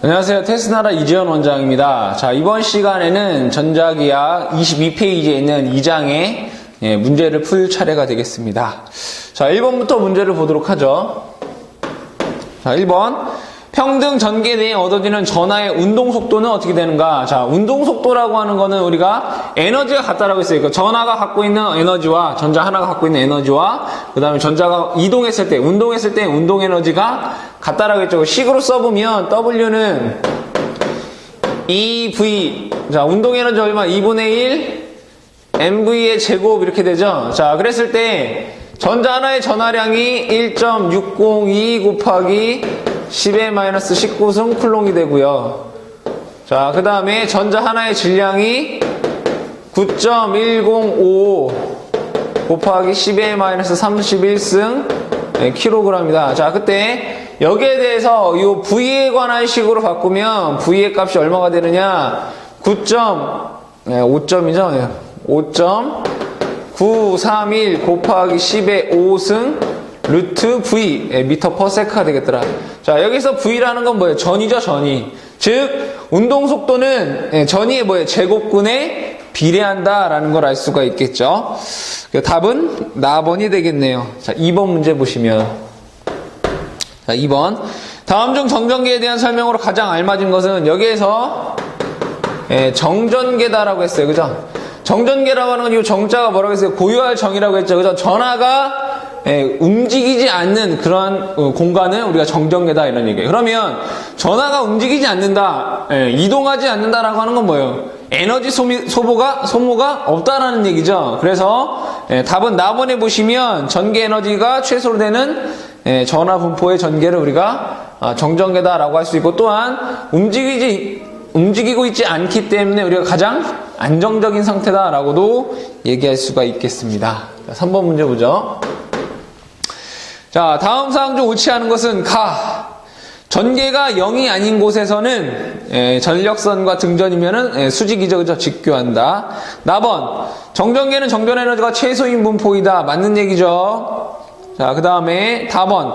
안녕하세요. 테스나라 이재현 원장입니다. 자, 이번 시간에는 전자기하 22페이지에 있는 2장의 문제를 풀 차례가 되겠습니다. 자, 1번부터 문제를 보도록 하죠. 자, 1번. 평등 전개 내에 얻어지는 전하의 운동 속도는 어떻게 되는가? 자, 운동 속도라고 하는 거는 우리가 에너지가 같다라고 했어요. 그러니까 전하가 갖고 있는 에너지와 전자 하나가 갖고 있는 에너지와 그 다음에 전자가 이동했을 때, 운동했을 때 운동 에너지가 같다라고 했죠. 식으로 써보면 W는 EV, 자, 운동 에너지 얼마? 2분의 1 MV의 제곱 이렇게 되죠. 자, 그랬을 때 전자 하나의 전하량이 1.602 곱하기 10의 마이너스 19승 쿨롱이 되고요. 자, 그 다음에 전자 하나의 질량이 9.105 곱하기 10의 마이너스 31승 킬로그램이다. 자, 그때 여기에 대해서 이 V에 관한 식으로 바꾸면 V의 값이 얼마가 되느냐? 5점이죠. 5.931 곱하기 10의 5승 루트 V 미터 퍼 세크가 되겠더라. 자, 여기서 V라는 건 뭐예요? 전이죠, 전이. 즉 운동 속도는 전이의 뭐예요? 제곱근에 비례한다라는 걸 알 수가 있겠죠. 답은 나번이 되겠네요. 자, 2번 문제 보시면, 자, 2번. 다음 중 정전계에 대한 설명으로 가장 알맞은 것은 여기에서 정전계다라고 했어요. 그죠? 정전계라고 하는 건 이 정자가 뭐라고 했어요? 고유할 정이라고 했죠. 그죠? 전하가 움직이지 않는 그런 공간을 우리가 정전계다 이런 얘기예요. 그러면 전하가 움직이지 않는다, 이동하지 않는다라고 하는 건 뭐예요? 에너지 소모가 없다라는 얘기죠. 그래서 답은 나번에 보시면 전개 에너지가 최소로 되는 전하 분포의 전개를 우리가 정전계다라고 할 수 있고, 또한 움직이고 있지 않기 때문에 우리가 가장 안정적인 상태다라고도 얘기할 수가 있겠습니다. 자, 3번 문제 보죠. 자, 다음 사항 중 옳지 않은 것은 전개가 0이 아닌 곳에서는 전력선과 등전이면은 수직이죠, 그죠? 직교한다. 나번 정전계는 정전 에너지가 최소인 분포이다. 맞는 얘기죠. 자, 그 다음에 다번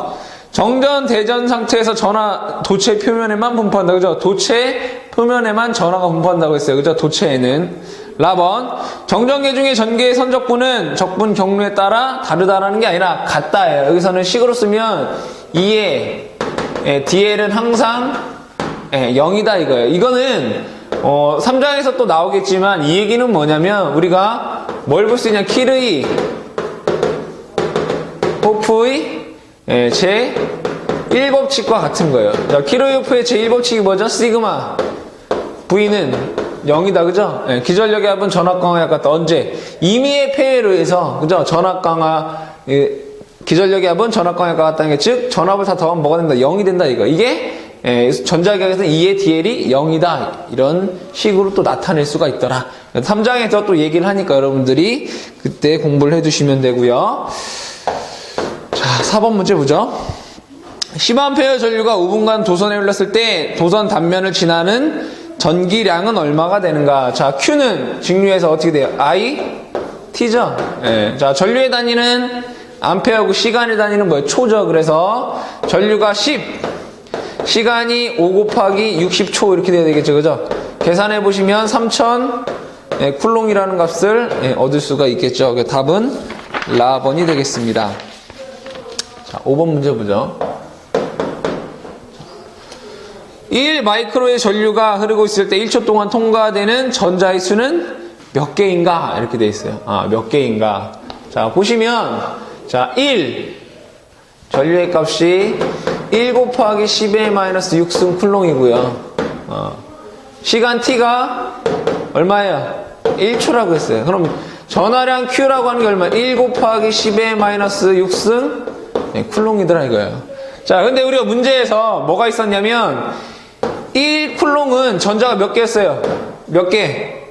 정전 대전 상태에서 전하 도체 표면에만 분포한다, 그죠? 도체 표면에만 전하가 분포한다고 했어요, 그죠? 도체에는. 라번 정전계 중에 전개의 선적분은 적분 경로에 따라 다르다라는 게 아니라 같다예요. 여기서는 식으로 쓰면 2의 DL은 항상 0이다 이거예요. 이거는 3장에서 또 나오겠지만 이 얘기는 뭐냐면 우리가 뭘 볼 수 있냐? 킬의 호프의 제 1법칙과 같은 거예요. 킬의 호프의 제 1법칙이 뭐죠? 시그마 V는 0이다, 그죠? 기전력의 합은 전압강화에 같다. 언제? 임의의 폐해로 해서, 그죠? 기전력의 합은 전압강화에 같다는 게, 즉, 전압을 다 더하면 뭐가 된다? 0이 된다, 이거. 이게, 전자기학에서는 2의 DL이 0이다. 이런 식으로 또 나타낼 수가 있더라. 3장에서 또 얘기를 하니까 여러분들이 그때 공부를 해두시면 되고요. 자, 4번 문제 보죠. 10A 전류가 5분간 도선에 흘렀을 때 도선 단면을 지나는 전기량은 얼마가 되는가? 자, Q는 직류에서 어떻게 돼요? I, T죠? 자, 전류의 단위는 암페어고 시간의 단위는 뭐예요? 초죠. 그래서 전류가 10, 시간이 5 곱하기 60초 이렇게 돼야 되겠죠. 그죠? 계산해 보시면 3000 쿨롱이라는 값을 얻을 수가 있겠죠. 답은 라번이 되겠습니다. 자, 5번 문제 보죠. 1 마이크로의 전류가 흐르고 있을 때 1초 동안 통과되는 전자의 수는 몇 개인가? 이렇게 되어 있어요. 몇 개인가? 자, 보시면, 자, 1. 전류의 값이 1 곱하기 10의 마이너스 6승 쿨롱이고요. 시간 t가 얼마예요? 1초라고 했어요. 그럼 전하량 Q라고 하는 게 얼마예요? 1 곱하기 10의 마이너스 6승 쿨롱이더라 이거예요. 자, 근데 우리가 문제에서 뭐가 있었냐면 1 쿨롱은 전자가 몇 개였어요? 몇 개?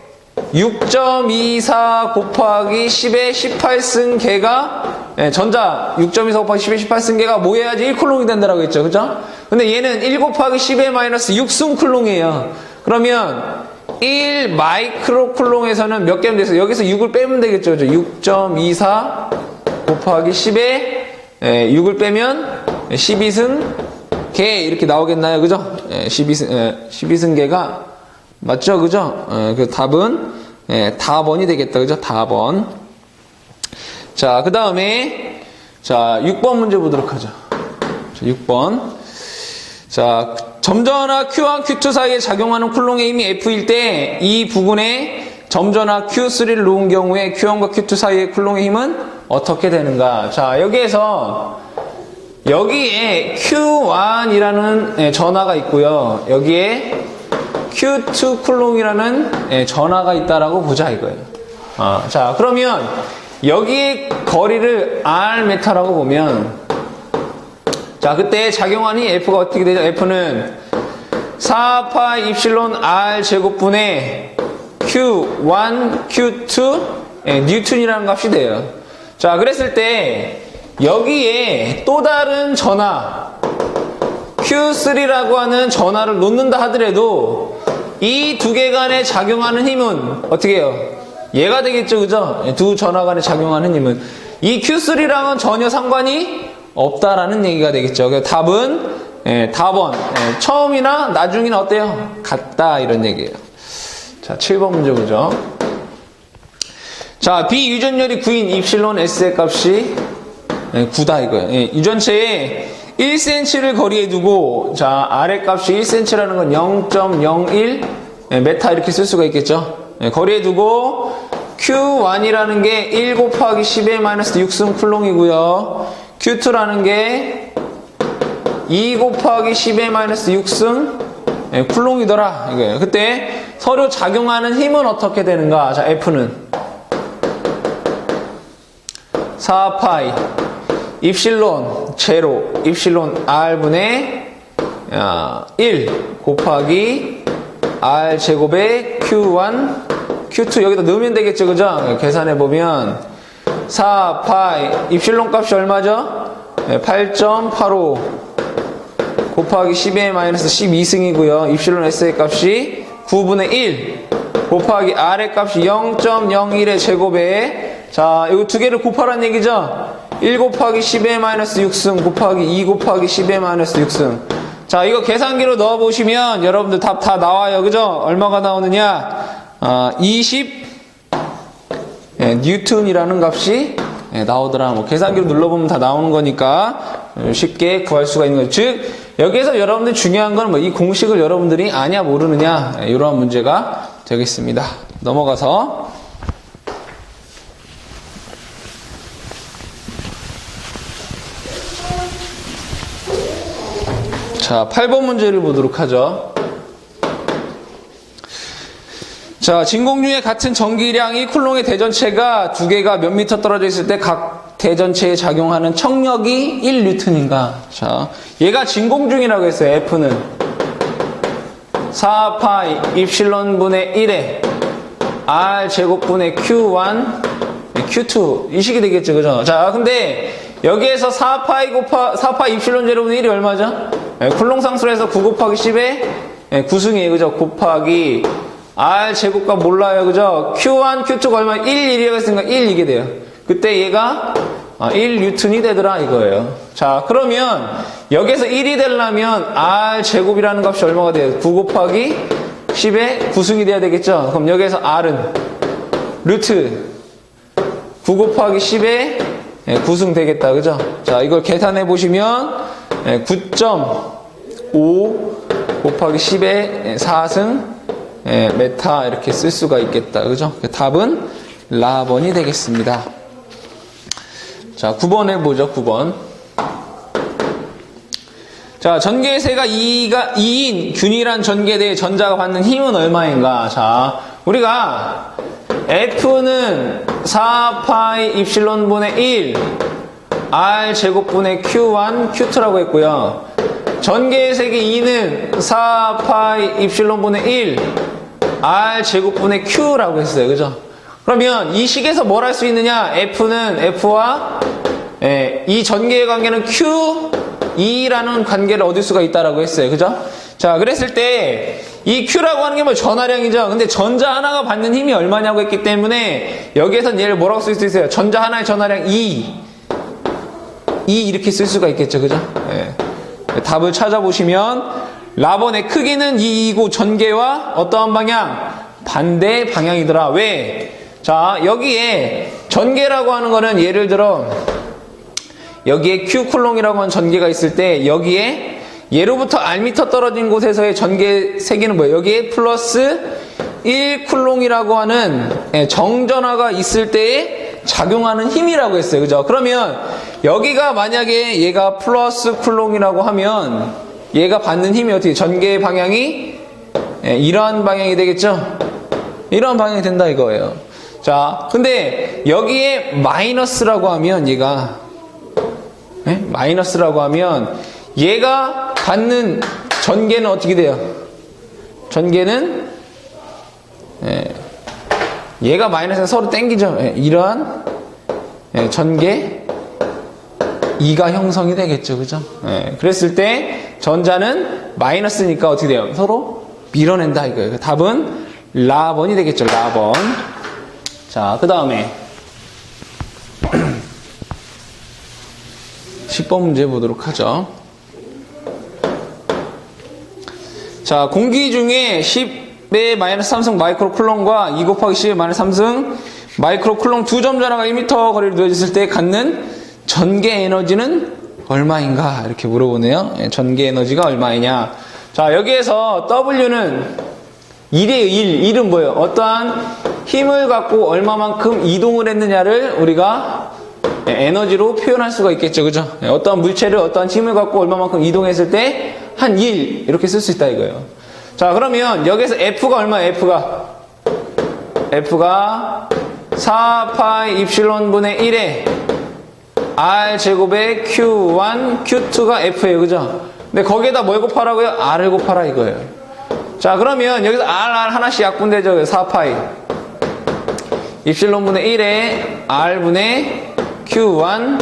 6.24 곱하기 10의 18승 개가 전자 6.24 곱하기 10의 18승 개가 뭐 해야지 1 쿨롱이 된다라고 했죠. 그죠? 근데 얘는 1 곱하기 10의 마이너스 6승 쿨롱이에요. 그러면 1 마이크로 쿨롱에서는 몇 개면 됐어요? 여기서 6을 빼면 되겠죠. 6.24 곱하기 10에 6을 빼면 12승 개 이렇게 나오겠나요? 그죠? 12승계가 맞죠? 그죠? 그 답은 다번이 되겠다. 그죠? 다번. 자, 그 다음에 자 6번 문제 보도록 하죠. 자, 6번. 자, 점전화 Q와 Q2 사이에 작용하는 쿨롱의 힘이 F일 때 이 부분에 점전화 Q3를 놓은 경우에 Q1과 Q2 사이의 쿨롱의 힘은 어떻게 되는가? 자, 여기에 Q1이라는 전하가 있고요. 여기에 Q2 쿨롱이라는 전하가 있다라고 보자 이거예요. 자, 그러면 여기에 거리를 R 메타라고 보면 자, 그때 작용하니 F가 어떻게 되죠? F는 4파이 입실론 R 제곱분의 Q1, Q2 뉴턴이라는 값이 돼요. 자, 그랬을 때 여기에 또 다른 전하 Q3라고 하는 전하를 놓는다 하더라도 이 두 개 간에 작용하는 힘은 어떻게 해요? 얘가 되겠죠, 그죠? 두 전하 간에 작용하는 힘은 이 Q3랑은 전혀 상관이 없다라는 얘기가 되겠죠. 그래서 답은 답원 처음이나 나중이나 어때요? 같다 이런 얘기예요. 자, 7번 문제 보죠. 자, B 유전열이 9인 입실론 S의 값이 9다 이거예요. 유전체에 1cm를 거리에 두고 자, R의 값이 1cm라는 건 0.01 메타 이렇게 쓸 수가 있겠죠. 거리에 두고 Q1이라는 게 1 곱하기 10의 마이너스 6승 쿨롱이고요. Q2라는 게 2 곱하기 10의 마이너스 6승 쿨롱이더라 이거예요. 그때 서로 작용하는 힘은 어떻게 되는가? 자, F는 4파이 입실론 제로 입실론 R분의 1 곱하기 R 제곱의 Q1 Q2 여기다 넣으면 되겠죠, 그죠? 계산해보면 4파이 입실론 값이 얼마죠? 8.85 곱하기 10의 마이너스 12승이고요. 입실론 S의 값이 9분의 1 곱하기 R의 값이 0.01의 제곱에 자, 이거 두 개를 곱하라는 얘기죠? 1 곱하기 10의 마이너스 6승 곱하기 2 곱하기 10의 마이너스 6승. 자, 이거 계산기로 넣어보시면 여러분들 답 다 나와요. 그죠? 얼마가 나오느냐? 20 뉴턴이라는 값이 나오더라. 뭐 계산기로 눌러보면 다 나오는 거니까 쉽게 구할 수가 있는 거죠. 즉, 여기에서 여러분들 중요한 건 뭐 이 공식을 여러분들이 아냐 모르느냐 이러한 문제가 되겠습니다. 넘어가서 자, 8번 문제를 보도록 하죠. 자, 진공류의 같은 전기량이 쿨롱의 대전체가 두 개가 몇 미터 떨어져 있을 때 각 대전체에 작용하는 청력이 1뉴턴인가? 자, 얘가 진공중이라고 했어요. F는 4파이 입실론분의 1에 R 제곱분의 Q1, Q2 이 식이 되겠죠, 그죠? 자, 근데 여기에서 4파이 입실론 제곱분의 1이 얼마죠? 쿨롱 상수에서 9 곱하기 10에 9승이에요, 그죠? 곱하기 R 제곱값 몰라요, 그죠? Q1, Q2가 얼마? 1, 1이라고 했으니까 1 이게 돼요. 그때 얘가 1 뉴턴이 되더라 이거예요. 자, 그러면 여기서 1이 되려면 R 제곱이라는 값이 얼마가 돼요? 9 곱하기 10에 9승이 돼야 되겠죠? 그럼 여기에서 R은 루트 9 곱하기 10에 9승 되겠다, 그죠? 자, 이걸 계산해 보시면 9.5 곱하기 10에 4승 메타 이렇게 쓸 수가 있겠다, 그죠? 답은 라번이 되겠습니다. 자, 9번 해보죠. 9번. 자, 전개세가 2인 균일한 전개대의 전자가 받는 힘은 얼마인가? 자, 우리가 F는 4파이 입실론분의 1 R 제곱분의 Q1 Q2라고 했고요. 전개색이 2는 4파이 입실론분의 1 R 제곱분의 Q라고 했어요. 그죠? 그러면 이 식에서 뭘 할 수 있느냐? F는 F와 이 전개의 관계는 Q2라는 관계를 얻을 수가 있다라고 했어요. 그죠? 자, 그랬을 때 이 Q라고 하는 게 뭐 전하량이죠. 근데 전자 하나가 받는 힘이 얼마냐고 했기 때문에 여기에선 얘를 뭐라고 쓸 수 있어요? 전자 하나의 전하량 2 이렇게 쓸 수가 있겠죠. 그죠? 답을 찾아보시면 라번의 크기는 2이고 전개와 어떠한 방향? 반대 방향이더라. 왜? 자, 여기에 전개라고 하는 거는 예를 들어 여기에 Q 쿨롱이라고 하는 전개가 있을 때 여기에 예로부터 R미터 떨어진 곳에서의 전개 세기는 뭐예요? 여기에 플러스 1 쿨롱이라고 하는 정전화가 있을 때에 작용하는 힘이라고 했어요. 그죠? 그러면 여기가 만약에 얘가 플러스 쿨롱이라고 하면 얘가 받는 힘이 어떻게 전개 방향이 이러한 방향이 되겠죠? 이러한 방향이 된다 이거예요. 자, 근데 여기에 마이너스라고 하면 얘가 마이너스라고 하면 얘가 받는 전개는 어떻게 돼요? 전개는 얘가 마이너스는 서로 땡기죠. 이러한 전개 2가 형성이 되겠죠. 그죠? 그랬을 때 전자는 마이너스니까 어떻게 돼요? 서로 밀어낸다 이거예요. 답은 라번이 되겠죠. 라번. 자, 그 다음에 10번 문제 보도록 하죠. 자, 공기 중에 10의 마이너스 3승 마이크로 쿨롱과 2 곱하기 10의 마이너스 3승 마이크로 쿨롱 두 점 전화가 1m 거리를 놓여졌을 때 갖는 전개 에너지는 얼마인가? 이렇게 물어보네요. 전개 에너지가 얼마이냐? 자, 여기에서 W는 1이에요, 1. 1은 뭐예요? 어떠한 힘을 갖고 얼마만큼 이동을 했느냐를 우리가 에너지로 표현할 수가 있겠죠. 그죠? 어떠한 물체를 어떠한 힘을 갖고 얼마만큼 이동했을 때 한 1. 이렇게 쓸 수 있다 이거예요. 자, 그러면 여기서 F가 얼마예요? F가 4파이 입실론 분의 1에 R 제곱의 Q1, Q2가 F예요. 그죠? 근데 거기에다 뭘 곱하라고요? R을 곱하라 이거예요. 자, 그러면 여기서 R 하나씩 약분되죠. 4파이 입실론 분의 1에 R분의 Q1,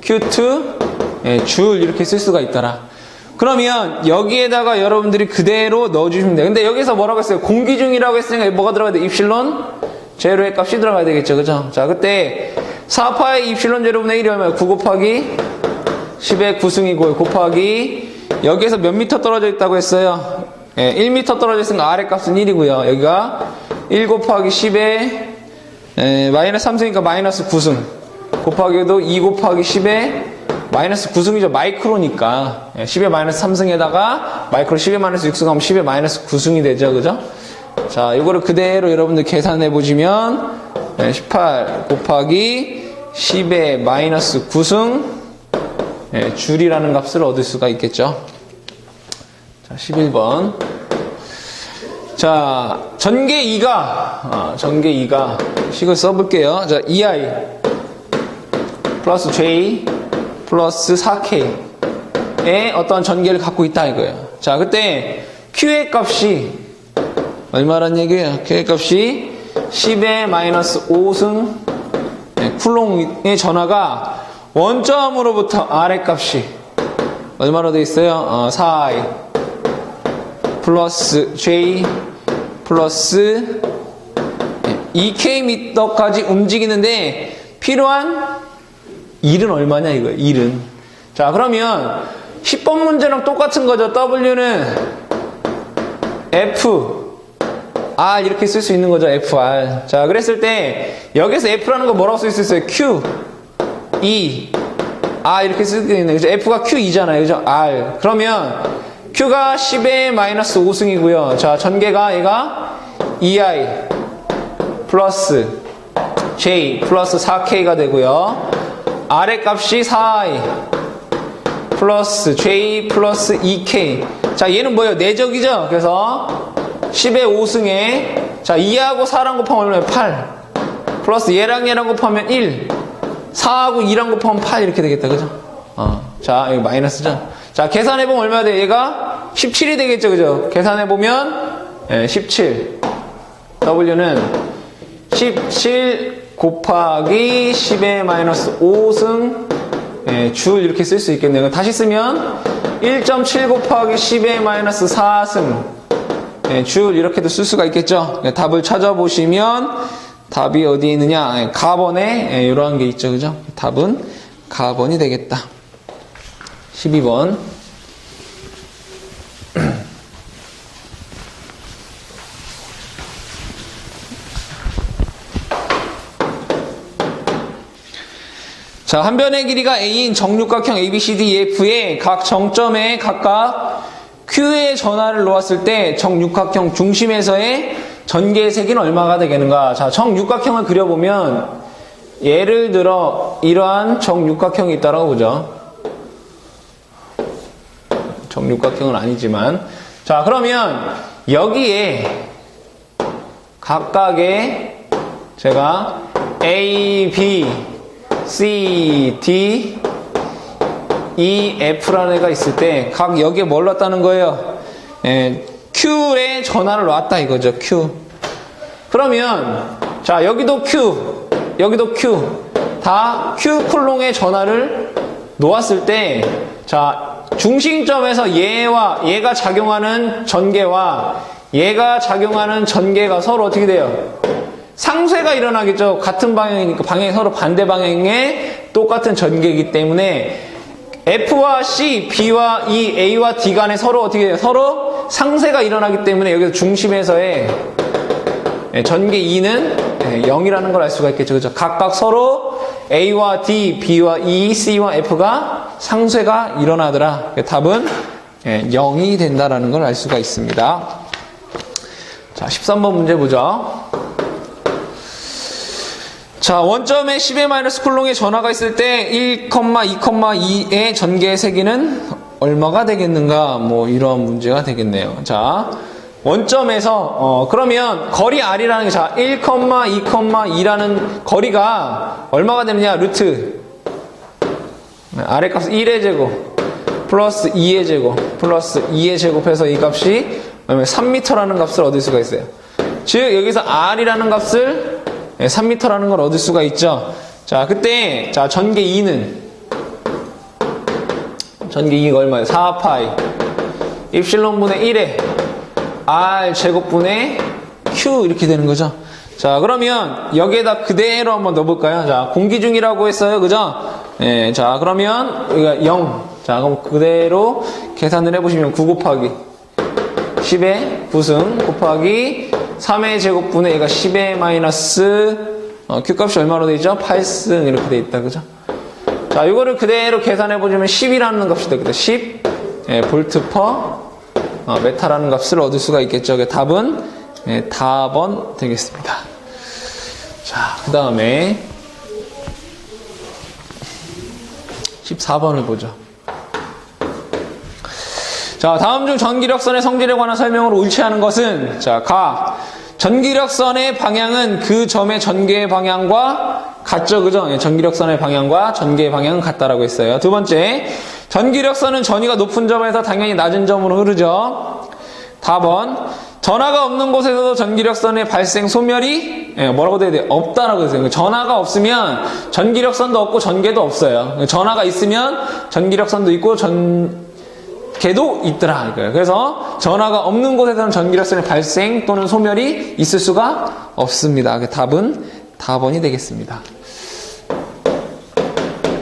Q2 줄 이렇게 쓸 수가 있더라. 그러면 여기에다가 여러분들이 그대로 넣어주시면 돼요. 근데 여기서 뭐라고 했어요? 공기 중이라고 했으니까 뭐가 들어가야 돼? 입실론 제로의 값이 들어가야 되겠죠. 그죠? 자, 그때 4파의 입실론 제로분의 1이 얼마예요? 9 곱하기 10의 9승이고 곱하기 여기에서 몇 미터 떨어져 있다고 했어요? 1미터 떨어져 있으니까 R의 값은 1이고요. 여기가 1 곱하기 10의 마이너스 3승이니까 마이너스 9승 곱하기도 2 곱하기 10의 마이너스 9승이죠. 마이크로니까 10의 마이너스 3승에다가 마이크로 10의 마이너스 6승 하면 10의 마이너스 9승이 되죠. 그죠? 자, 이거를 그대로 여러분들 계산해 보시면 18 곱하기 10의 마이너스 9승 줄이라는 값을 얻을 수가 있겠죠. 자, 11번. 자, 전개 2가 식을 써볼게요. 자, EI 플러스 J 플러스 4K의 어떤 전개를 갖고 있다 이거예요. 자, 그때 Q의 값이 얼마란 얘기예요? Q의 값이 10의 마이너스 5승 쿨롱의 전하가 원점으로부터 R의 값이 얼마로 되어 있어요? 4I 플러스 J 플러스 2Km까지 움직이는데 필요한 1은 얼마냐 이거예요. 1은. 자, 그러면 10번 문제랑 똑같은 거죠. W는 F R 이렇게 쓸 수 있는 거죠. FR. 자, 그랬을 때 여기서 F라는 거 뭐라고 쓸 수 있어요? Q E R 이렇게 쓸 수 있는 거죠. F가 Q2잖아요. 그죠? R. 그러면 Q가 10의 마이너스 5승이고요. 자, 전개가 얘가 EI 플러스 J 플러스 4K가 되고요. R의 값이 4I 플러스 J 플러스 2K. 자, 얘는 뭐예요? 내적이죠? 그래서 10의 5승에 자, 2하고 4랑 곱하면 얼마예요? 8 플러스 얘랑 곱하면 1 4하고 2랑 곱하면 8 이렇게 되겠다. 그죠? 자, 여기 마이너스죠? 자, 계산해보면 얼마나 돼요? 얘가 17이 되겠죠? 그죠? 계산해보면 17 W는 17 곱하기 10의 마이너스 5승 줄 이렇게 쓸 수 있겠네요. 다시 쓰면 1.7 곱하기 10의 마이너스 4승 줄 이렇게도 쓸 수가 있겠죠. 답을 찾아보시면 답이 어디에 있느냐? 가번에 이러한 게 있죠. 그죠? 답은 가번이 되겠다. 12번 자, 한 변의 길이가 A인 정육각형 ABCDEF의 각 정점에 각각 Q의 전하를 놓았을 때 정육각형 중심에서의 전개의 세기는 얼마가 되겠는가? 자, 정육각형을 그려보면 예를 들어 이러한 정육각형이 있다라고 보죠. 정육각형은 아니지만, 자, 그러면 여기에 각각의 제가 A, B, C, D, E, F라는 애가 있을 때 각 여기에 뭘 넣었다는 거예요? Q의 전하를 놨다 이거죠. Q. 그러면 자, 여기도 Q, 여기도 Q, 다 Q 콜롱의 전하를 놓았을 때, 자, 중심점에서 얘가 작용하는 전개와 얘가 작용하는 전개가 서로 어떻게 돼요? 상쇄가 일어나겠죠. 같은 방향이니까 방향이 서로 반대 방향의 똑같은 전개이기 때문에 F와 C, B와 E, A와 D 간에 서로 어떻게 돼요? 서로 상쇄가 일어나기 때문에 여기서 중심에서의 전개 E는 0이라는 걸 알 수가 있겠죠. 그죠? 각각 서로 A와 D, B와 E, C와 F가 상쇄가 일어나더라. 답은 0이 된다라는 걸 알 수가 있습니다. 자, 13번 문제 보죠. 자, 원점에 10의 마이너스 쿨롱의 전하가 있을 때 1,2,2의 전개의 세기는 얼마가 되겠는가? 뭐 이런 문제가 되겠네요. 자, 원점에서 그러면 거리 R이라는 게, 자, 1,2,2라는 거리가 얼마가 되느냐? 루트 아래 값 1의 제곱 플러스 2의 제곱 플러스 2의 제곱해서 이 값이 3m라는 값을 얻을 수가 있어요. 즉 여기서 R이라는 값을 3m라는 걸 얻을 수가 있죠. 자, 그때 자, 전개 2는 전개 2가 얼마예요? 4파이 입실론분의 1에 R 제곱분의 Q 이렇게 되는 거죠. 자, 그러면 여기에다 그대로 한번 넣어볼까요? 자, 공기 중이라고 했어요. 그죠? 예, 자, 그러면 여기가 0. 자, 그럼 그대로 계산을 해보시면 9 곱하기 10의 9승 곱하기 3의 제곱분의 얘가 10의 마이너스 Q값이 얼마로 되어 있죠? 8승 이렇게 되어 있다. 그죠? 자, 이거를 그대로 계산해보시면 10이라는 값이 되거든요. 10 볼트 퍼 메타라는 값을 얻을 수가 있겠죠. 답은 답번 되겠습니다. 자, 그 다음에 14번을 보죠. 자, 다음 중 전기력선의 성질에 관한 설명으로 일치하는 것은, 자, 전기력선의 방향은 그 점의 전개의 방향과 같죠, 그죠? 전기력선의 방향과 전개의 방향은 같다라고 했어요. 두 번째, 전기력선은 전위가 높은 점에서 당연히 낮은 점으로 흐르죠. 답은 전하가 없는 곳에서도 전기력선의 발생 소멸이 뭐라고 돼야 돼요? 없다라고 했어요. 전하가 없으면 전기력선도 없고 전개도 없어요. 전하가 있으면 전기력선도 있고 전개도 있더라. 그래서 전하가 없는 곳에서는 전기력선의 발생 또는 소멸이 있을 수가 없습니다. 답은 답번이 되겠습니다.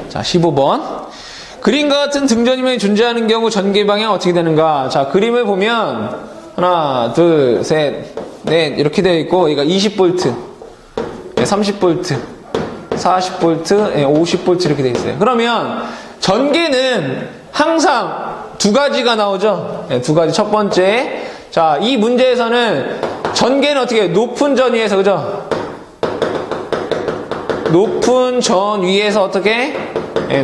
자, 15번. 그림과 같은 등전이면이 존재하는 경우 전개 방향은 어떻게 되는가? 자, 그림을 보면 하나, 둘, 셋, 넷 이렇게 되어 있고, 얘가 20V, 30V, 40V, 50V 이렇게 되어 있어요. 그러면 전개는 항상 두 가지가 나오죠. 두 가지. 첫 번째, 자, 이 문제에서는 전개는 어떻게 해요? 높은 전 위에서, 그죠? 높은 전 위에서 어떻게?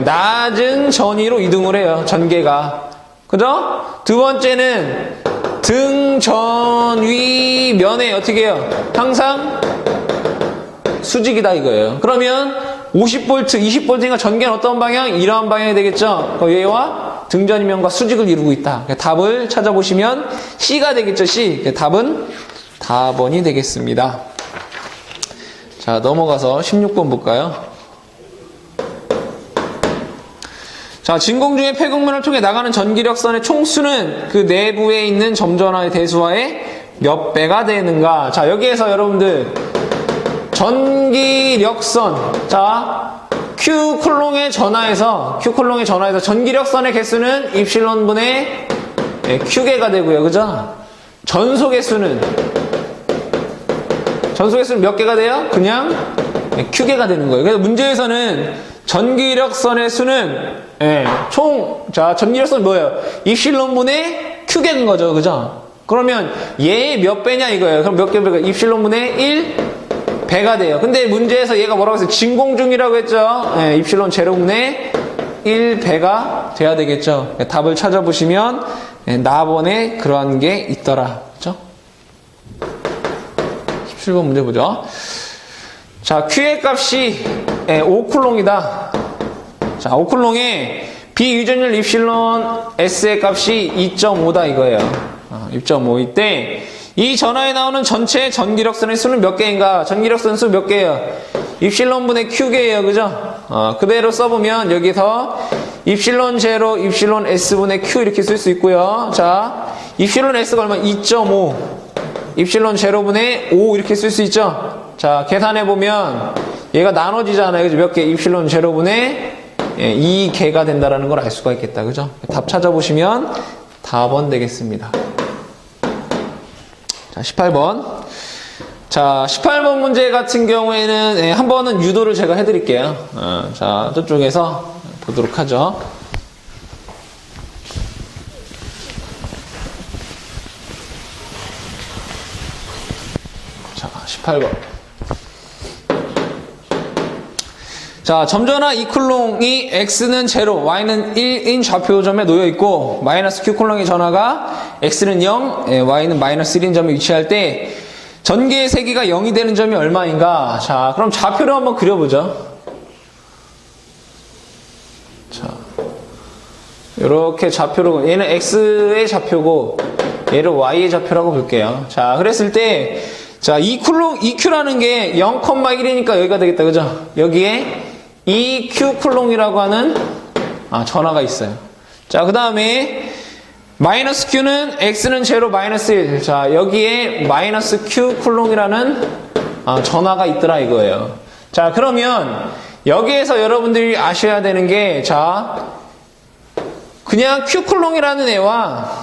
낮은 전 위로 이동을 해요. 전개가. 그죠? 두 번째는 등 전 위 면에 어떻게 해요? 항상 수직이다 이거예요. 그러면 50V, 20V니까 전개는 어떤 방향? 이러한 방향이 되겠죠. 얘와 등전이면과 수직을 이루고 있다. 답을 찾아보시면 C가 되겠죠. C. 답은 답번이 되겠습니다. 자, 넘어가서 16번 볼까요? 자, 진공 중의 폐극면을 통해 나가는 전기력선의 총수는 그 내부에 있는 점전화의 대수와의 몇 배가 되는가? 자, 여기에서 여러분들 전기력선, 자, Q 콜롱의 전하에서 전기력선의 개수는 입실론분의 Q개가 되고요. 그죠? 전소 개수는 몇 개가 돼요? 그냥 Q개가 되는 거예요. 그래서 문제에서는 전기력선의 수는, 전기력선 뭐예요? 입실론분의 Q개인 거죠. 그죠? 그러면 얘의 몇 배냐 이거예요. 그럼 몇 개 배가? 입실론분의 1배가 돼요. 근데 문제에서 얘가 뭐라고 했어요? 진공 중이라고 했죠? 입실론 제로분의 1배가 돼야 되겠죠. 답을 찾아보시면, 나번에 그러한 게 있더라. 그죠? 17번 문제 보죠. 자, Q의 값이 5쿨롱이다. 자, 5쿨롱에 비유전율 입실론 S의 값이 2.5다 이거예요. 2.5일 때 이 전하에 나오는 전체 전기력선의 수는 몇 개인가? 전기력선 수 몇 개예요? 입실론분의 Q개예요. 그죠? 그대로 써보면 여기서 입실론 제로, 입실론 S분의 Q 이렇게 쓸 수 있고요. 자, 입실론 S가 얼마? 2.5. 입실론 제로분의 5 이렇게 쓸 수 있죠? 자, 계산해보면 얘가 나눠지잖아요. 그죠? 몇 개? 입실론 제로분의 2개가 된다는 걸 알 수가 있겠다. 그죠? 답 찾아보시면 답은 되겠습니다. 자, 18번. 자, 18번 문제 같은 경우에는 한 번은 유도를 제가 해드릴게요. 자, 저쪽에서 보도록 하죠. 자, 18번. 자, 점전화 2쿨롱이 X는 0, Y는 1인 좌표점에 놓여있고 마이너스 Q쿨롱의 전화가 X는 0, Y는 마이너스 1인 점에 위치할 때 전개의 세기가 0이 되는 점이 얼마인가? 자, 그럼 좌표를 한번 그려보죠. 자, 이렇게 좌표로, 얘는 X의 좌표고 얘를 Y의 좌표라고 볼게요. 자, 그랬을 때 자, 2Q라는 게 0,1이니까 여기가 되겠다. 그죠? 여기에 2Q 쿨롱이라고 하는 전하가 있어요. 자, 그 다음에 마이너스 Q는 X는 0, 마이너스 1. 자, 여기에 마이너스 Q 쿨롱이라는 전하가 있더라 이거예요. 자, 그러면 여기에서 여러분들이 아셔야 되는 게, 자, 그냥 Q 쿨롱이라는 애와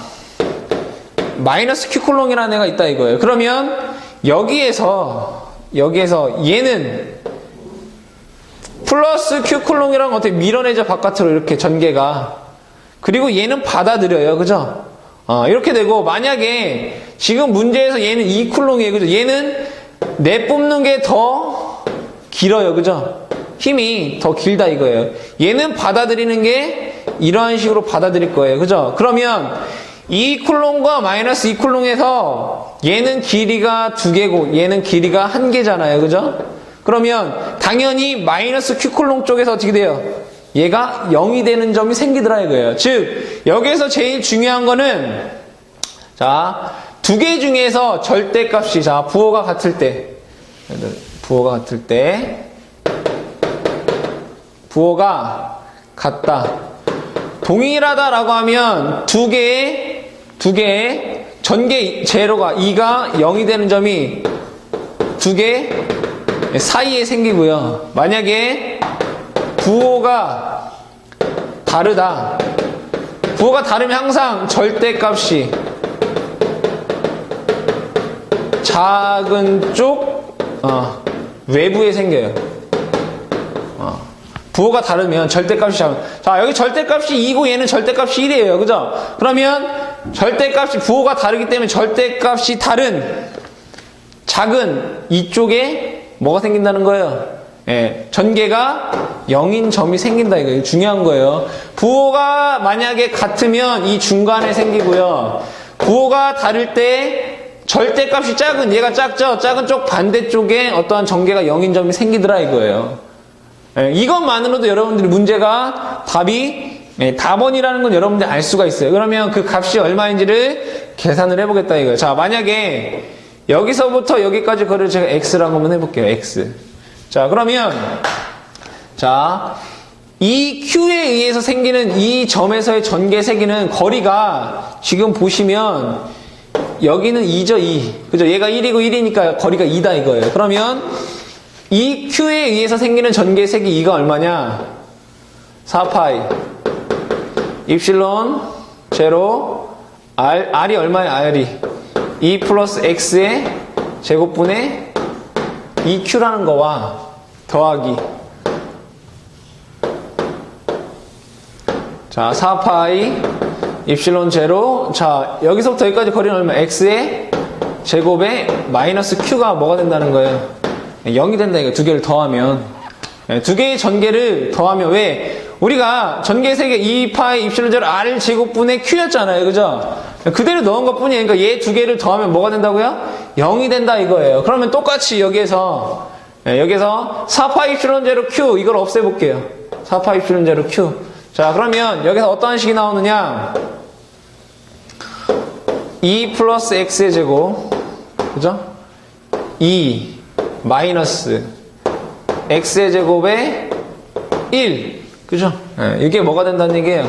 마이너스 Q 쿨롱이라는 애가 있다 이거예요. 그러면 여기에서 얘는 플러스 Q 쿨롱이랑 어떻게 밀어내죠, 바깥으로 이렇게 전개가. 그리고 얘는 받아들여요. 그죠? 이렇게 되고, 만약에 지금 문제에서 얘는 2쿨롱이에요. 그죠? 얘는 내뿜는 게 더 길어요. 그죠? 힘이 더 길다 이거예요. 얘는 받아들이는 게 이러한 식으로 받아들일 거예요. 그죠? 그러면 2쿨롱과 마이너스 2쿨롱에서 얘는 길이가 2개고 얘는 길이가 1개잖아요. 그죠? 그러면 당연히 마이너스 Q쿨롱 쪽에서 어떻게 돼요? 얘가 0이 되는 점이 생기더라 이거예요. 즉, 여기에서 제일 중요한 거는, 자, 두 개 중에서 절대값이, 자, 부호가 같을 때, 부호가 같다. 동일하다라고 하면 두 개의 전개 제로가 2가 0이 되는 점이 두 개 사이에 생기고요. 만약에 부호가 다르다. 부호가 다르면 항상 절대값이 작은 쪽 외부에 생겨요. 부호가 다르면 절대값이 작은. 자, 여기 절대값이 2고 얘는 절대값이 1이에요. 그죠? 그러면 절대값이 부호가 다르기 때문에 절대값이 다른 작은 이쪽에 뭐가 생긴다는 거예요? 전개가 0인 점이 생긴다 이거예요. 중요한 거예요. 부호가 만약에 같으면 이 중간에 생기고요. 부호가 다를 때 절대값이 작은, 얘가 작죠? 작은 쪽 반대쪽에 어떠한 전개가 0인 점이 생기더라 이거예요. 이것만으로도 여러분들이 문제가 답이 답원이라는 건 여러분들이 알 수가 있어요. 그러면 그 값이 얼마인지를 계산을 해보겠다 이거예요. 자, 만약에 여기서부터 여기까지 거리를 제가 x라고 한번 해볼게요. x. 자, 그러면 자, 이 q에 의해서 생기는 이 점에서의 전개 세기는 거리가 지금 보시면 여기는 2죠, 2. 그죠? 얘가 1이고 1이니까 거리가 2다 이거예요. 그러면 이 q에 의해서 생기는 전개 세기 2가 얼마냐? 4파이 입실론 제로 r이 얼마야? r이 2 플러스 x의 제곱분의 2q라는 거와 더하기 자, 4파이 입실론 제로. 자, 여기서부터 여기까지 거리는 얼마? x의 제곱에 마이너스 q가 뭐가 된다는 거예요? 0이 된다, 이거. 두 개를 더하면. 두 개의 전개를 더하면, 왜? 우리가 전개 세개 2파이 입실론 제로 r 제곱분의 q였잖아요. 그죠? 그대로 넣은 것 뿐이에요. 그러니까 얘 두 개를 더하면 뭐가 된다고요? 0이 된다, 이거예요. 그러면 똑같이 여기에서 4파이 입실론 제로 q, 이걸 없애볼게요. 4파이 입실론 제로 q. 자, 그러면 여기서 어떤 식이 나오느냐? 2 플러스 x의 제곱, 그죠? 2 마이너스 x의 제곱에 1, 그죠? 이게 뭐가 된다는 얘기예요?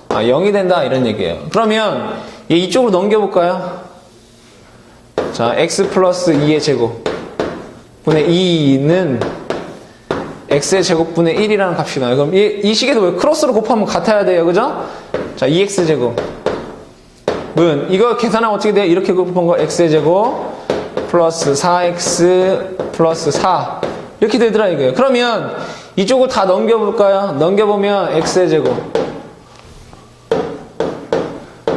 0이 된다, 이런 얘기예요. 그러면 얘 이쪽으로 넘겨볼까요? 자, x 플러스 2의 제곱 분의 2는 x의 제곱분의 1이라는 값이 나와요. 그럼 이 식에서 왜 크로스로 곱하면 같아야 돼요, 그죠? 자, 2x 제곱 문, 이거 계산하면 어떻게 돼요? 이렇게 곱한 거 x의 제곱 플러스 4x 플러스 4 이렇게 되더라, 이거예요. 그러면 이쪽을 다 넘겨볼까요? 넘겨보면 x의 제곱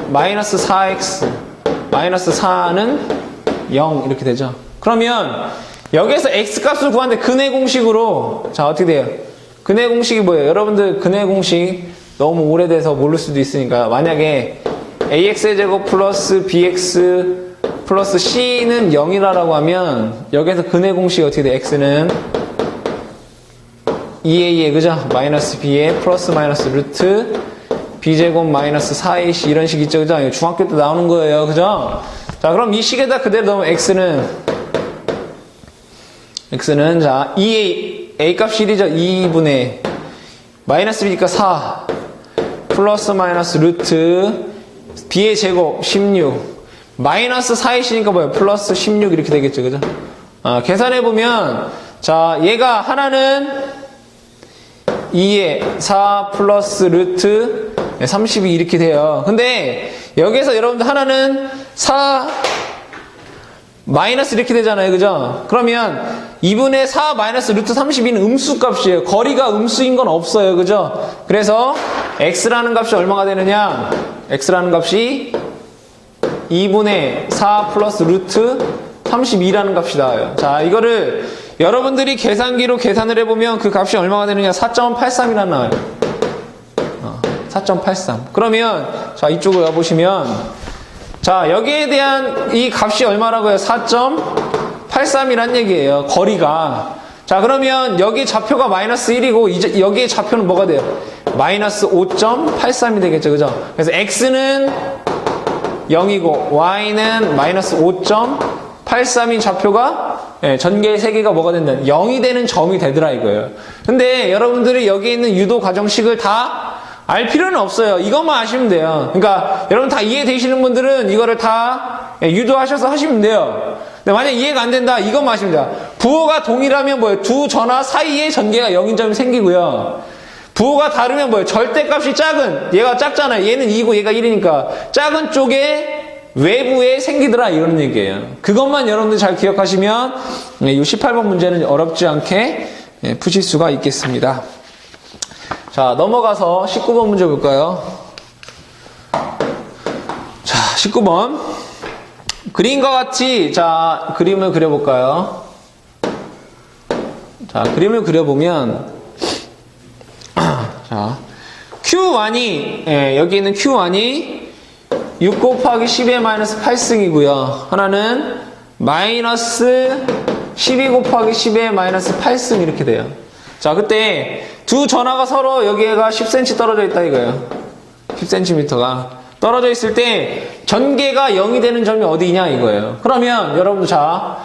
마이너스 4x 마이너스 4는 0 이렇게 되죠. 그러면 여기에서 x값을 구하는데 근의 공식으로, 자, 어떻게 돼요? 근의 공식이 뭐예요? 여러분들 근의 공식 너무 오래돼서 모를 수도 있으니까, 만약에 ax의 제곱 플러스 bx 플러스 c는 0이라고 하면 여기에서 근의 공식이 어떻게 돼요? x는 2a에, 그죠? 마이너스 b에 플러스 마이너스 루트 b제곱 마이너스 4ac 이런 식 있죠, 그죠? 중학교 때 나오는 거예요, 그죠? 자, 그럼 이 식에다 그대로 넣으면 x는 자, 2a 값이 1이죠. 2분의 마이너스 b니까 4 플러스 마이너스 루트 b의 제곱 16 마이너스 4ac니까 뭐예요? 플러스 16 이렇게 되겠죠, 그죠? 계산해보면, 자, 얘가 하나는 2에 4 플러스 루트 32 이렇게 돼요. 근데 여기에서 여러분들 하나는 4 마이너스 이렇게 되잖아요, 그죠? 그러면 2분의 4 마이너스 루트 32는 음수 값이에요. 거리가 음수인 건 없어요, 그죠? 그래서 x라는 값이 얼마가 되느냐? x라는 값이 2분의 4 플러스 루트 32라는 값이 나와요. 자, 이거를 여러분들이 계산기로 계산을 해보면 그 값이 얼마가 되느냐? 4.83이라 나와요. 4.83. 그러면 자, 이쪽으로 와보시면, 자, 여기에 대한 이 값이 얼마라고요? 4.83이란 얘기예요. 거리가. 자, 그러면 여기 좌표가 마이너스 1이고 이제 여기에 좌표는 뭐가 돼요? 마이너스 5.83이 되겠죠, 그죠? 그래서 x는 0이고 y는 마이너스 5.83인 좌표가, 전개의 세개가 뭐가 된다? 0이 되는 점이 되더라, 이거예요. 근데 여러분들이 여기 있는 유도 과정식을 다 알 필요는 없어요. 이것만 아시면 돼요. 그러니까 여러분 다 이해되시는 분들은 이거를 다 유도하셔서 하시면 돼요. 근데 만약 이해가 안 된다, 이것만 아시면 돼요. 부호가 동일하면 뭐예요? 두 전화 사이에 전개가 0인 점이 생기고요. 부호가 다르면 뭐예요? 절대값이 작은, 얘가 작잖아요. 얘는 2고 얘가 1이니까 작은 쪽에 외부에 생기더라, 이런 얘기예요. 그것만 여러분들 잘 기억하시면 이 18번 문제는 어렵지 않게 푸실 수가 있겠습니다. 자, 넘어가서 19번 문제 볼까요? 자, 19번. 그림과 같이, 자, 그림을 그려볼까요? 자, 그림을 그려보면, 자, Q1이, 여기 있는 Q1이 6 곱하기 10의 마이너스 8승이고요. 하나는 마이너스 12 곱하기 10의 마이너스 8승 이렇게 돼요. 자, 그때 두 전화가 서로 여기가 10cm 떨어져 있다 이거예요. 10cm가 떨어져 있을 때 전개가 0이 되는 점이 어디냐 이거예요. 그러면 여러분들, 자,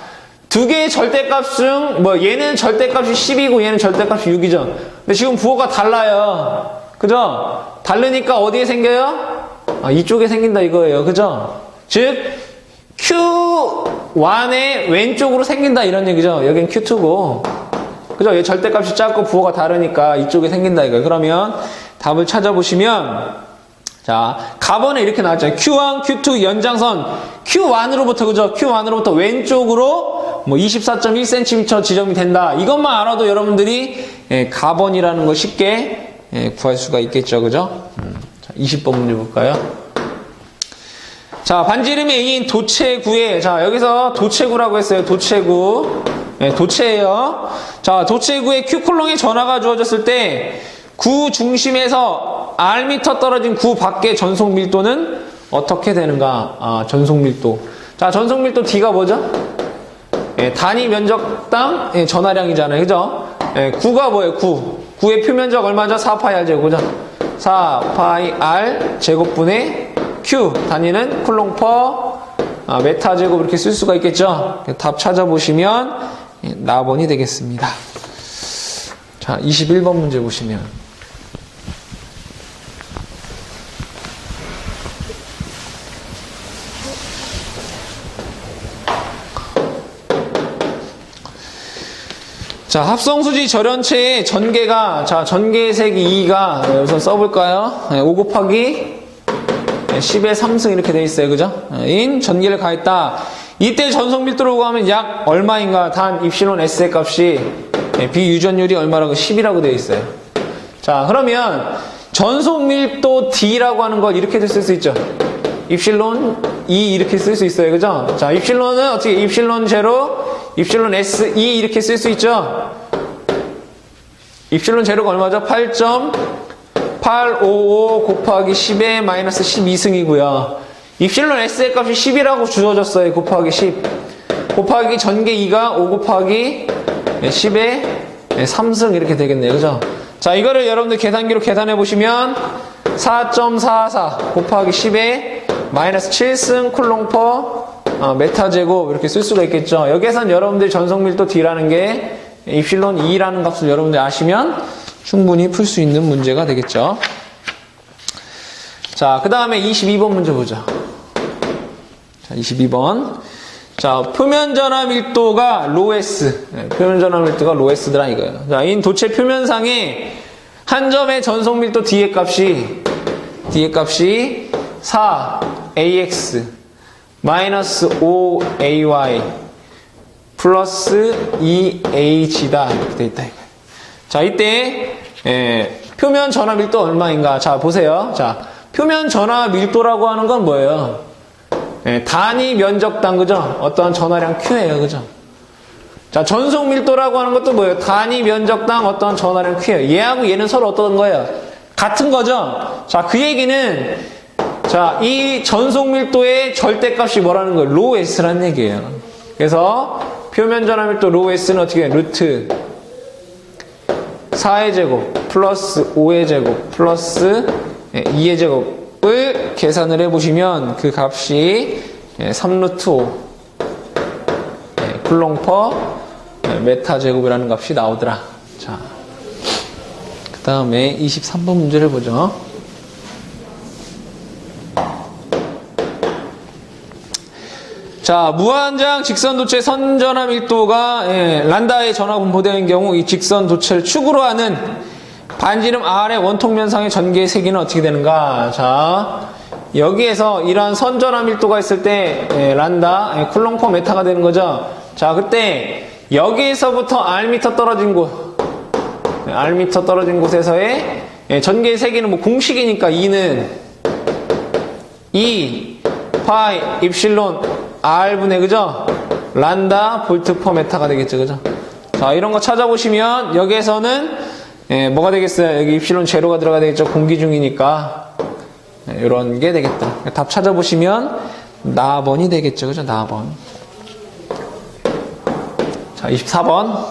두 개의 절대값 중 뭐 얘는 절대값이 10이고 얘는 절대값이 6이죠. 근데 지금 부호가 달라요. 그죠? 다르니까 어디에 생겨요? 이쪽에 생긴다 이거예요. 그죠? 즉 Q1의 왼쪽으로 생긴다 이런 얘기죠. 여긴 Q2고, 그죠? 얘 절대값이 작고 부호가 다르니까 이쪽에 생긴다 이거예요. 그러면 답을 찾아보시면, 자, 가번에 이렇게 나왔잖아요. Q1, Q2 연장선 Q1으로부터, 그죠? Q1으로부터 왼쪽으로 뭐 24.1cm 지점이 된다. 이것만 알아도 여러분들이 가번이라는 걸 쉽게 구할 수가 있겠죠. 그죠? 20번 문제 볼까요? 자, 반지 이름이 A인 도체구에, 자, 여기서 도체구라고 했어요. 도체구. 네, 도체예요. 자, 도체구에 Q쿨롱의 전하가 주어졌을 때 구 중심에서 R미터 떨어진 구 밖의 전속 밀도는 어떻게 되는가? 아, 전속 밀도. 자, 전속 밀도 D가 뭐죠? 예, 단위 면적당 예, 전하량이잖아요. 그죠? 예, 9가 뭐예요? 9. 9의 표면적 얼마죠? 4파이 R 제곱이죠? 4파이 R 제곱분의 Q. 단위는 쿨롱 퍼 메타 제곱 이렇게 쓸 수가 있겠죠? 답 찾아보시면 예, 나번이 되겠습니다. 자, 21번 문제 보시면. 자, 합성수지 절연체의 전개가, 자, 전개의 색이 2가, 여기서 써볼까요? 5 곱하기 10의 3승 이렇게 돼 있어요. 그죠? 인 전개를 가했다. 이때 전속 밀도로 가면 약 얼마인가? 단 입실론 S의 값이 비유전율이 얼마라고? 10이라고 되어 있어요. 자, 그러면 전속 밀도 D라고 하는 걸 이렇게 쓸 수 있죠. 입실론 E 이렇게 쓸 수 있어요. 그죠? 자, 입실론은 어떻게? 입실론 제로, 입실론 SE 이렇게 쓸 수 있죠. 입실론 제로가 얼마죠? 8.855 곱하기 10의 마이너스 12승이고요. 입실론 S의 값이 10이라고 주어졌어요. 곱하기 10. 곱하기 전개 2가 5 곱하기 10의 3승 이렇게 되겠네요. 그죠? 자, 이거를 여러분들 계산기로 계산해 보시면 4.44 곱하기 10의 마이너스 7승 쿨롱 퍼 메타 제곱 이렇게 쓸 수가 있겠죠. 여기에선 여러분들 전속 밀도 D라는 게 입실론 2라는 값을 여러분들 아시면 충분히 풀 수 있는 문제가 되겠죠. 자, 그 다음에 22번 문제 보자. 자, 22번. 자, 표면 전하 밀도가 로S. 네, 표면 전하 밀도가 로S더라 이거예요. 자, 인 도체 표면상에 한 점의 전속 밀도 D의 값이 4AX 마이너스 5AY 플러스 2AG다. 이렇게 돼 있다 이거예요. 자, 이때 표면 전하 밀도 얼마인가? 자, 보세요. 자, 표면 전하 밀도라고 하는 건 뭐예요? 단위 면적당, 그죠? 어떠한 전하량 Q예요. 그죠? 자, 전속 밀도라고 하는 것도 뭐예요? 단위 면적당 어떠한 전하량 Q예요. 얘하고 얘는 서로 어떤 거예요? 같은 거죠? 자, 그 얘기는, 자, 이 전속 밀도의 절대값이 뭐라는 거예요? 로 S라는 얘기예요. 그래서 표면 전하 밀도 로 S는 어떻게 해요? 루트 4의 제곱 플러스 5의 제곱 플러스 2의 제곱을 계산을 해보시면 그 값이 3루트 5 쿨롱 퍼 메타 제곱이라는 값이 나오더라. 자, 그 다음에 23번 문제를 보죠. 자, 무한장 직선 도체 선전하 밀도가 란다의 전하 분포되는 경우 이 직선 도체를 축으로 하는 반지름 R의 원통면상의 전개의 세기는 어떻게 되는가? 자, 여기에서 이러한 선전하 밀도가 있을 때 란다 쿨롱 퍼 메타가 되는 거죠. 자, 그때 여기에서부터 R미터 떨어진 곳, R미터 떨어진 곳에서의 전개의 세기는 뭐 공식이니까 2는 2 파이 입실론 R분의, 그죠? 란다 볼트 퍼 메타가 되겠죠. 그죠? 자, 이런 거 찾아보시면 여기에서는 뭐가 되겠어요? 여기 입실론 제로가 들어가야 되겠죠. 공기 중이니까 이런 게 되겠다. 답 찾아보시면 나번이 되겠죠. 그죠? 나번. 자, 24번.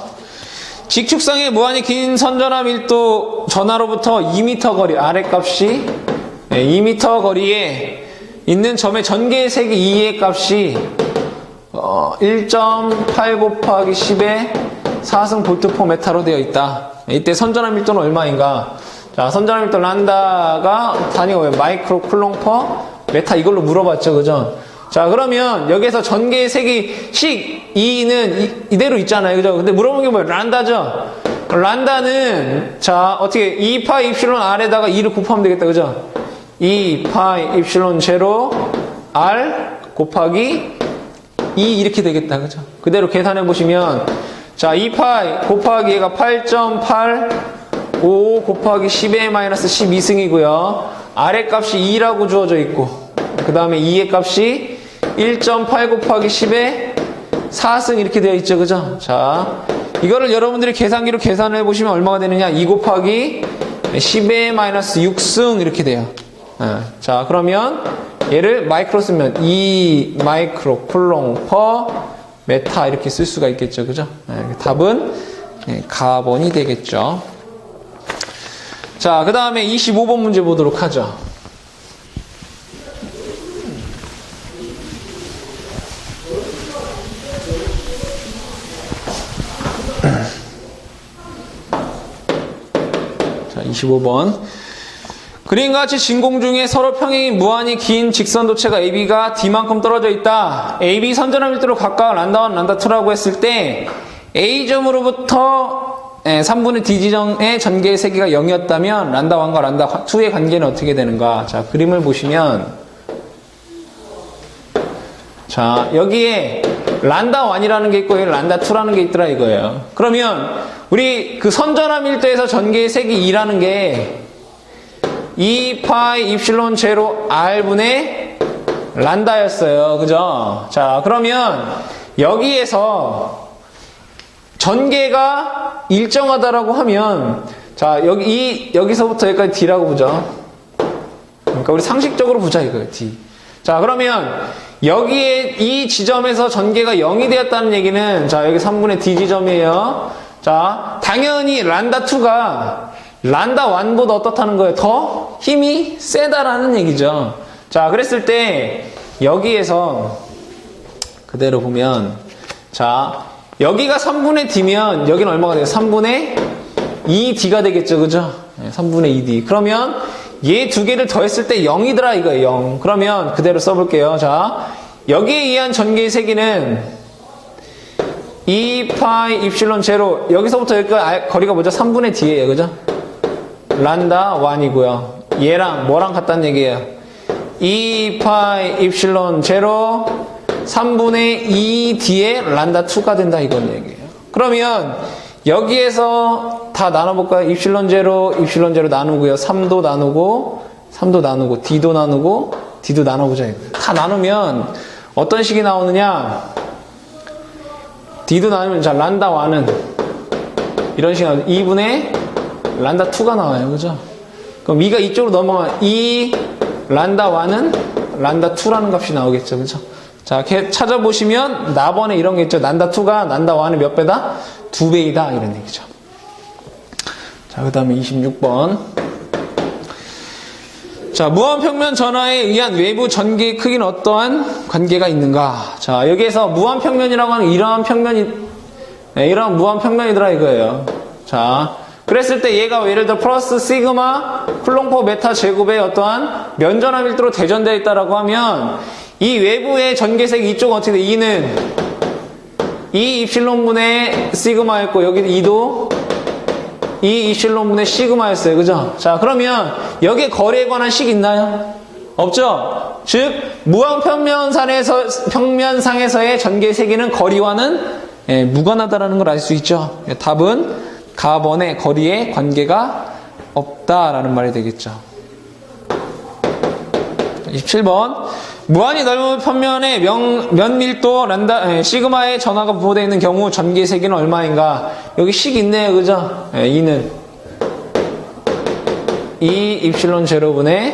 직축상의 무한히 긴 선전하 밀도 전하로부터 2m 거리, 아래값이 2m 거리에 있는 점의 전개의 세기 2의 값이 1.8 곱하기 10의 4승 볼트 퍼 메타로 되어 있다. 이때 선전하 밀도는 얼마인가? 자, 선전하 밀도 란다가 단위가 왜 마이크로 쿨롱 퍼 메타 이걸로 물어봤죠. 그죠? 자, 그러면 여기에서 전개의 세기 식 2는 이대로 있잖아요. 그죠? 근데 물어본 게 뭐예요? 란다죠? 란다는, 자, 어떻게 2파 입실론 R에다가 2를 곱하면 되겠다. 그죠? 2파이 입실론 제로 R 곱하기 2 이렇게 되겠다. 그죠? 그대로 계산해 보시면, 자, 2파이 곱하기 얘가 8.855 곱하기 10의 마이너스 12승이고요. 아래 값이 2라고 주어져 있고, 그 다음에 2의 값이 1.8 곱하기 10에 4승 이렇게 되어 있죠. 그죠? 자, 이거를 여러분들이 계산기로 계산을 해보시면 얼마가 되느냐? 2 곱하기 10의 마이너스 6승 이렇게 돼요. 자, 그러면 얘를 마이크로 쓰면 2 마이크로 쿨롱 퍼 메타 이렇게 쓸 수가 있겠죠. 그죠? 답은 가번이 되겠죠. 자, 그 다음에 25번 문제 보도록 하죠. 자, 25번. 그림과 같이 진공 중에 서로 평행이 무한히 긴 직선 도체가 AB가 D만큼 떨어져 있다. AB 선전화 밀도로 각각 란다1, 란다2라고 했을 때 A점으로부터 3분의 D 지점의 전개의 세기가 0이었다면 란다1과 란다2의 관계는 어떻게 되는가? 자, 그림을 보시면 자, 여기에 란다1이라는 게 있고 여기 란다2라는 게 있더라 이거예요. 그러면 우리 그 선전화 밀도에서 전개의 색이 2라는 게 2파이 입실론 제로 R분의 란다였어요. 그죠? 자, 그러면 여기에서 전개가 일정하다라고 하면 자, 여기서부터 여기까지 D라고 보죠. 그러니까 우리 상식적으로 보자 이거예요. D. 자, 그러면 여기에 이 지점에서 전개가 0이 되었다는 얘기는 자, 여기 3분의 D 지점이에요. 자, 당연히 란다2가 란다1보다 어떻다는 거예요? 더 힘이 세다라는 얘기죠. 자, 그랬을 때 여기에서 그대로 보면 자, 여기가 3분의 D면 여기는 얼마가 돼요? 3분의 2D가 되겠죠. 그죠? 3분의 2D. 그러면 얘 두 개를 더했을 때 0이더라 이거예요. 0. 그러면 그대로 써볼게요. 자, 여기에 의한 전개의 세기는 2파이 입실론 제로 여기서부터 여기까지 거리가 뭐죠? 3분의 D예요. 그죠? 란다 1이고요. 얘랑 뭐랑 같다는 얘기예요? 2파이 입실론 제로 3분의 2D의 란다 2가 된다 이건 얘기예요. 그러면 여기에서 다 나눠볼까요? 입실론 제로 나누고요. 3도 나누고 D도 나누고 D도 나눠보자 이거예요. 다 나누면 어떤 식이 나오느냐? D도 나누면 자 란다 1은 이런 식이 나오죠. 2분의 란다 2가 나와요. 그죠? 그럼 2가 이쪽으로 넘어가면 2 란다 1은 란다 2라는 값이 나오겠죠. 그죠? 자, 이렇게 찾아보시면 나번에 이런 게 있죠. 란다 2가 란다 1의 몇 배다? 2배이다. 이런 얘기죠. 자, 그 다음에 26번. 자, 무한평면 전하에 의한 외부 전개의 크기는 어떠한 관계가 있는가? 자, 여기에서 무한평면이라고 하는 이러한 평면이, 이러한 무한평면이더라 이거예요. 자, 그랬을 때 얘가 예를 들어 플러스 시그마 쿨롱포 메타 제곱의 어떠한 면전화 밀도로 대전되어 있다라고 하면 이 외부의 전개색이 이쪽은 어떻게 돼? 2는 2 입실론분의 시그마였고 여기 2도 2 입실론분의 시그마였어요. 그죠? 자, 그러면 여기에 거리에 관한 식 있나요? 없죠? 즉 무한평면상에서의 전개의 세기는 거리와는 무관하다라는 걸 알 수 있죠. 답은 가번의 거리에 관계가 없다라는 말이 되겠죠. 27번. 무한히 넓은 평면의 면밀도 시그마의 전하가 부호되어 있는 경우 전개의 세기는 얼마인가? 여기 식 있네요. 그죠? 2는 2 입실론 제로분의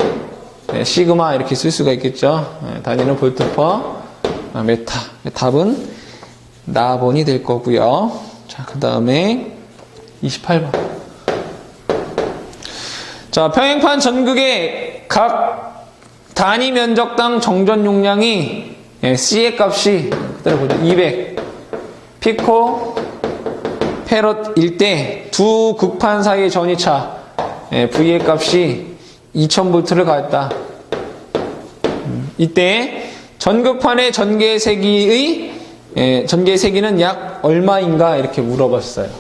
시그마 이렇게 쓸 수가 있겠죠. 단위는 볼트 퍼 메타. 답은 나번이 될 거고요. 자, 그 다음에 28번. 자, 평행판 전극의 각 단위 면적당 정전 용량이 C의 값이 그대로 보죠. 200 피코 페럿일 때 두 극판 사이의 전위차 V의 값이 2000V를 가했다. 이때 전극판의 전개의 세기는 약 얼마인가 이렇게 물어봤어요.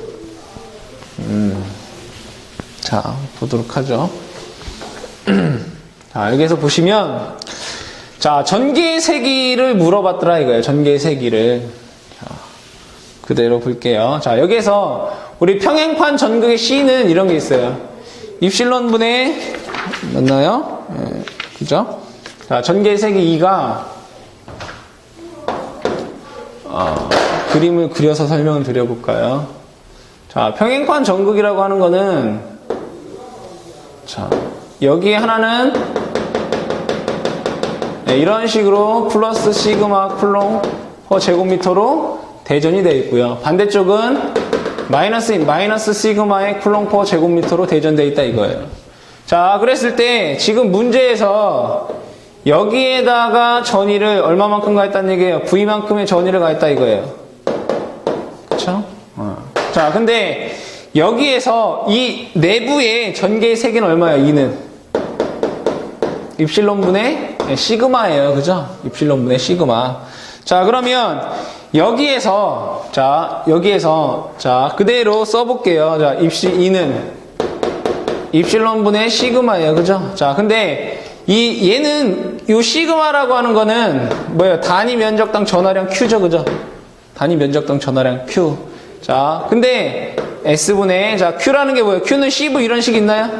자, 보도록 하죠. 자, 여기서 보시면, 자, 전개의 세기를 물어봤더라 이거예요. 전개의 세기를. 자, 그대로 볼게요. 자, 여기에서 우리 평행판 전극의 C는 이런 게 있어요. 입실론분의, 맞나요? 그죠? 자, 전개세기 2가 그림을 그려서 설명을 드려볼까요? 자, 평행판 전극이라고 하는 거는 자, 여기 하나는 이런 식으로 플러스 시그마 쿨롱 퍼 제곱미터로 대전이 되어 있고요. 반대쪽은 마이너스 시그마의 쿨롱 퍼 제곱미터로 대전되어 있다 이거예요. 자, 그랬을 때 지금 문제에서 여기에다가 전위를 얼마만큼 가했다는 얘기예요? V만큼의 전위를 가했다 이거예요. 그쵸? 자, 근데 여기에서 이 내부의 전개의 세기는 얼마예요? 2는 입실론분의 시그마예요. 그죠? 입실론분의 시그마. 자, 그러면 여기에서 그대로 써볼게요. 자, 2는 입실론분의 시그마예요. 그죠? 자, 근데 얘는 요 시그마라고 하는 거는 뭐예요? 단위 면적당 전화량 Q죠. 그죠? 단위 면적당 전화량 Q. 자, 근데 S분의, 자, Q라는 게 뭐예요? Q는 CV 이런 식 있나요?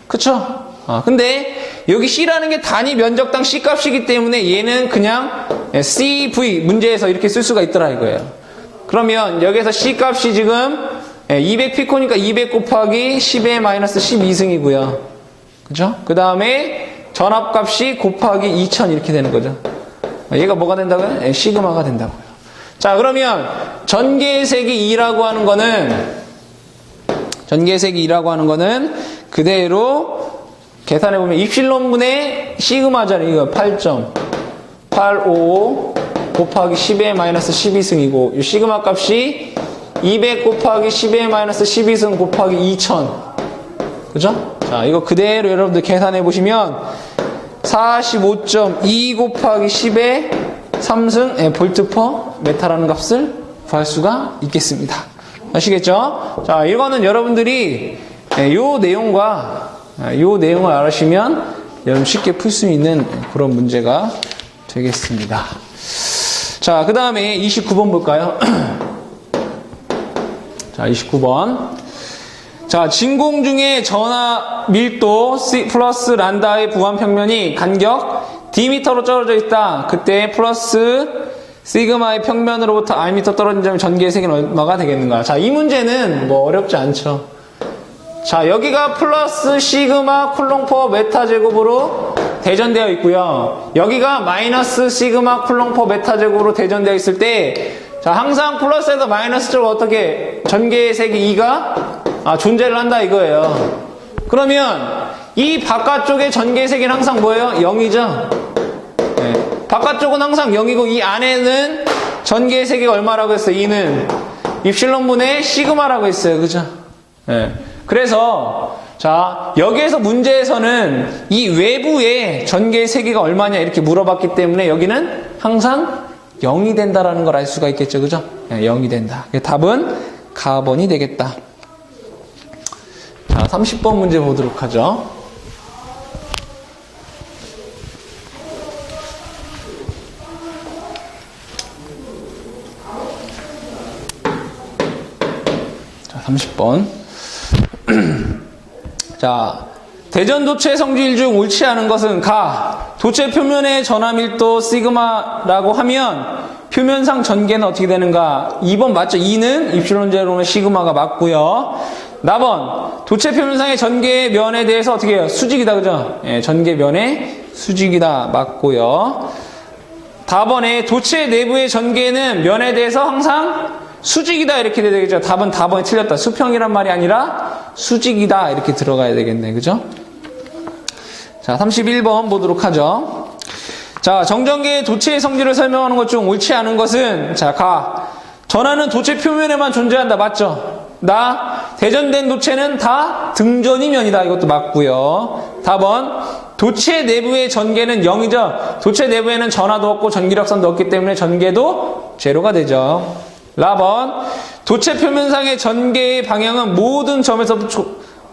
그쵸? 근데 여기 C라는 게 단위 면적당 C 값이기 때문에 얘는 그냥 CV 문제에서 이렇게 쓸 수가 있더라 이거예요. 그러면 여기에서 C 값이 지금 200피코니까 200 곱하기 10의 마이너스 12승이고요. 그죠? 그 다음에 전압값이 곱하기 2000 이렇게 되는 거죠. 얘가 뭐가 된다고요? 시그마가 된다고요. 자, 그러면 전개세기 2라고 하는 거는 그대로 계산해보면 입실론분의 시그마잖아요. 이거 8.855 곱하기 10의 마이너스 12승이고 이 시그마 값이 200 곱하기 10의 마이너스 12승 곱하기 2000. 그죠? 자, 이거 그대로 여러분들 계산해보시면 45.2 곱하기 10의 3승 볼트 퍼 메타라는 값을 구할 수가 있겠습니다. 아시겠죠? 자, 이거는 여러분들이 요 내용을 알으시면 여러분 쉽게 풀 수 있는 그런 문제가 되겠습니다. 자, 그 다음에 29번 볼까요? 자, 29번. 자, 진공 중에 전하 밀도 플러스 란다의 부한 평면이 간격 D미터로 떨어져 있다. 그때 플러스 시그마의 평면으로부터 R미터 떨어진 점의 전개의 세기는 얼마가 되겠는가? 자, 이 문제는 뭐 어렵지 않죠. 자, 여기가 플러스 시그마 쿨롱 퍼 메타 제곱으로 대전되어 있고요. 여기가 마이너스 시그마 쿨롱 퍼 메타 제곱으로 대전되어 있을 때, 자, 항상 플러스에서 마이너스 쪽으로 어떻게 전개의 세기 2가 존재를 한다 이거예요. 그러면 이 바깥쪽의 전개의 세기는 항상 뭐예요? 0이죠? 네. 바깥쪽은 항상 0이고 이 안에는 전개의 세기가 얼마라고 했어요? 2는 입실론분의 시그마라고 했어요. 그죠? 네. 그래서 자, 여기에서 문제에서는 이 외부의 전개의 세기가 얼마냐 이렇게 물어봤기 때문에 여기는 항상 0이 된다라는 걸 알 수가 있겠죠. 그죠? 네, 0이 된다. 답은 가번이 되겠다. 자, 30번 문제 보도록 하죠. 자, 30번. 자, 대전 도체 성질 중 옳지 않은 것은 가. 도체 표면의 전하밀도 시그마라고 하면 표면상 전개는 어떻게 되는가? 2번 맞죠? 2는 입실론 제로는 시그마가 맞고요. 나번 도체 표면상의 전개 면에 대해서 어떻게 해요? 수직이다. 그죠? 예, 전개 면에 수직이다. 맞고요. 다번에 도체 내부의 전개는 면에 대해서 항상 수직이다 이렇게 돼야 되겠죠. 답은 다번에 틀렸다. 수평이란 말이 아니라 수직이다 이렇게 들어가야 되겠네. 그죠? 자, 31번 보도록 하죠. 자, 정전계의 도체의 성질을 설명하는 것 중 옳지 않은 것은 자, 가. 전하는 도체 표면에만 존재한다. 맞죠? 대전된 도체는 다 등전이면이다. 이것도 맞고요. 답은 도체 내부의 전개는 0이죠. 도체 내부에는 전하도 없고 전기력선도 없기 때문에 전개도 제로가 되죠. 라번 도체 표면상의 전개의 방향은 모든 점에서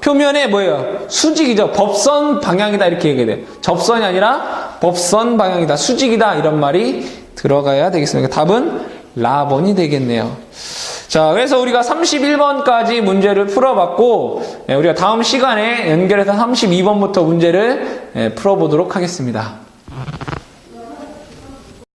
표면에 뭐예요? 수직이죠. 법선 방향이다 이렇게 얘기해야 돼요. 접선이 아니라 법선 방향이다. 수직이다 이런 말이 들어가야 되겠습니다. 답은 라번이 되겠네요. 자, 자, 그래서 우리가 31번까지 문제를 풀어봤고, 우리가 다음 시간에 연결해서 32번부터 문제를 풀어보도록 하겠습니다.